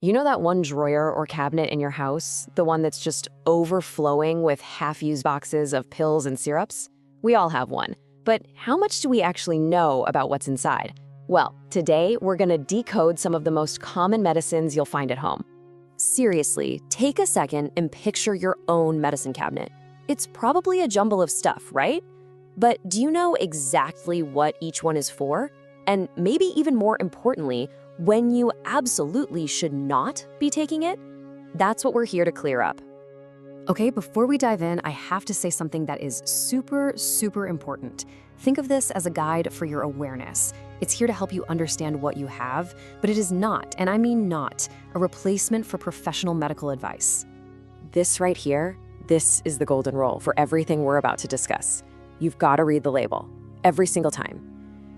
You know that one drawer or cabinet in your house? The one that's just overflowing with half-used boxes of pills and syrups? We all have one. But how much do we actually know about what's inside? Well, today we're gonna decode some of the most common medicines you'll find at home. Seriously, take a second and picture your own medicine cabinet. It's probably a jumble of stuff, right? But do you know exactly what each one is for? And maybe even more importantly, when you absolutely should not be taking it? That's what we're here to clear up. Okay, before we dive in, I have to say something that is super important. Think of this as a guide for your awareness. It's here to help you understand what you have, but it is not, and I mean not, a replacement for professional medical advice. This right here, this is the golden rule for everything we're about to discuss. You've got to read the label every single time.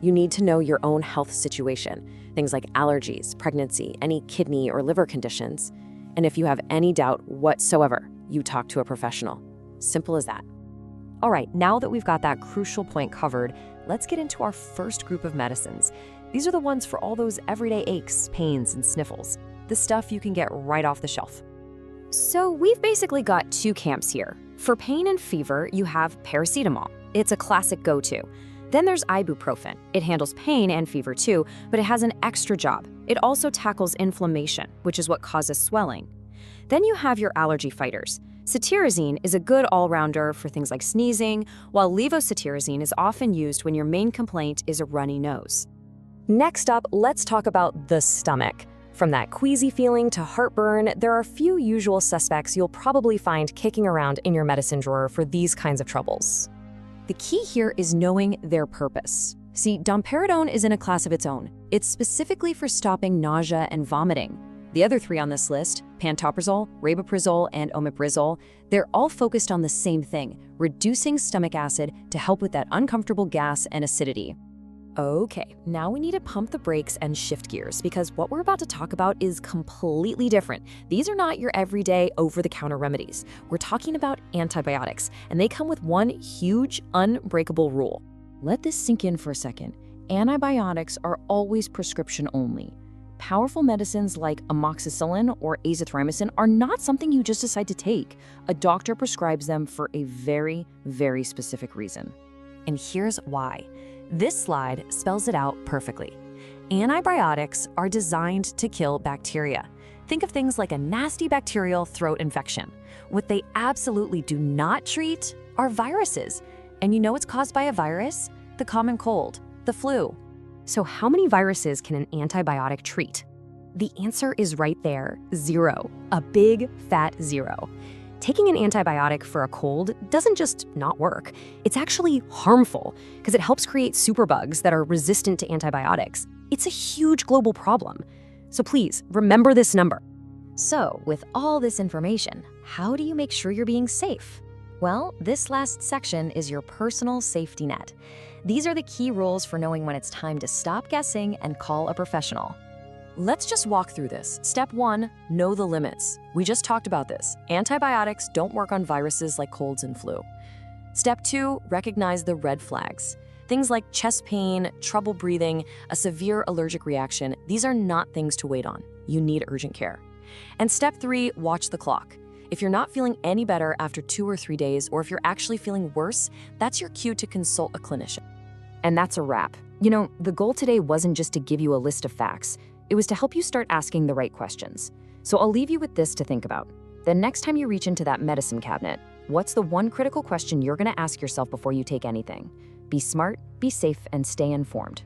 You need to know your own health situation, things like allergies, pregnancy, any kidney or liver conditions. And if you have any doubt whatsoever, you talk to a professional. Simple as that. All right, now that we've got that crucial point covered, let's get into our first group of medicines. These are the ones for all those everyday aches, pains, and sniffles. The stuff you can get right off the shelf. So we've basically got two camps here. For pain and fever, you have paracetamol. It's a classic go-to. Then there's ibuprofen. It handles pain and fever too, but it has an extra job. It also tackles inflammation, which is what causes swelling. Then you have your allergy fighters. Cetirizine is a good all-rounder for things like sneezing, while levocetirizine is often used when your main complaint is a runny nose. Next up, let's talk about the stomach. From that queasy feeling to heartburn, there are a few usual suspects you'll probably find kicking around in your medicine drawer for these kinds of troubles. The key here is knowing their purpose. See, domperidone is in a class of its own. It's specifically for stopping nausea and vomiting. The other three on this list, pantoprazole, rabeprazole, and omeprazole, they're all focused on the same thing, reducing stomach acid to help with that uncomfortable gas and acidity. Okay, now we need to pump the brakes and shift gears because what we're about to talk about is completely different. These are not your everyday over-the-counter remedies. We're talking about antibiotics, and they come with one huge, unbreakable rule. Let this sink in for a second. Antibiotics are always prescription only. Powerful medicines like amoxicillin or azithromycin are not something you just decide to take. A doctor prescribes them for a very specific reason. And here's why. This slide spells it out perfectly. Antibiotics are designed to kill bacteria. Think of things like a nasty bacterial throat infection. What they absolutely do not treat are viruses. And you know what's caused by a virus? The common cold, the flu. So how many viruses can an antibiotic treat? The answer is right there, 0. A big, fat 0. Taking an antibiotic for a cold doesn't just not work. It's actually harmful because it helps create superbugs that are resistant to antibiotics. It's a huge global problem. So please, remember this number. So, with all this information, how do you make sure you're being safe? Well, this last section is your personal safety net. These are the key rules for knowing when it's time to stop guessing and call a professional. Let's just walk through this. Step 1, know the limits. We just talked about this. Antibiotics don't work on viruses like colds and flu. Step 2, recognize the red flags. Things like chest pain, trouble breathing, a severe allergic reaction, these are not things to wait on. You need urgent care. And step 3, watch the clock. If you're not feeling any better after 2 or 3 days, or if you're actually feeling worse, that's your cue to consult a clinician. And that's a wrap. You know, the goal today wasn't just to give you a list of facts. It was to help you start asking the right questions. So I'll leave you with this to think about. The next time you reach into that medicine cabinet, what's the one critical question you're going to ask yourself before you take anything? Be smart, be safe, and stay informed.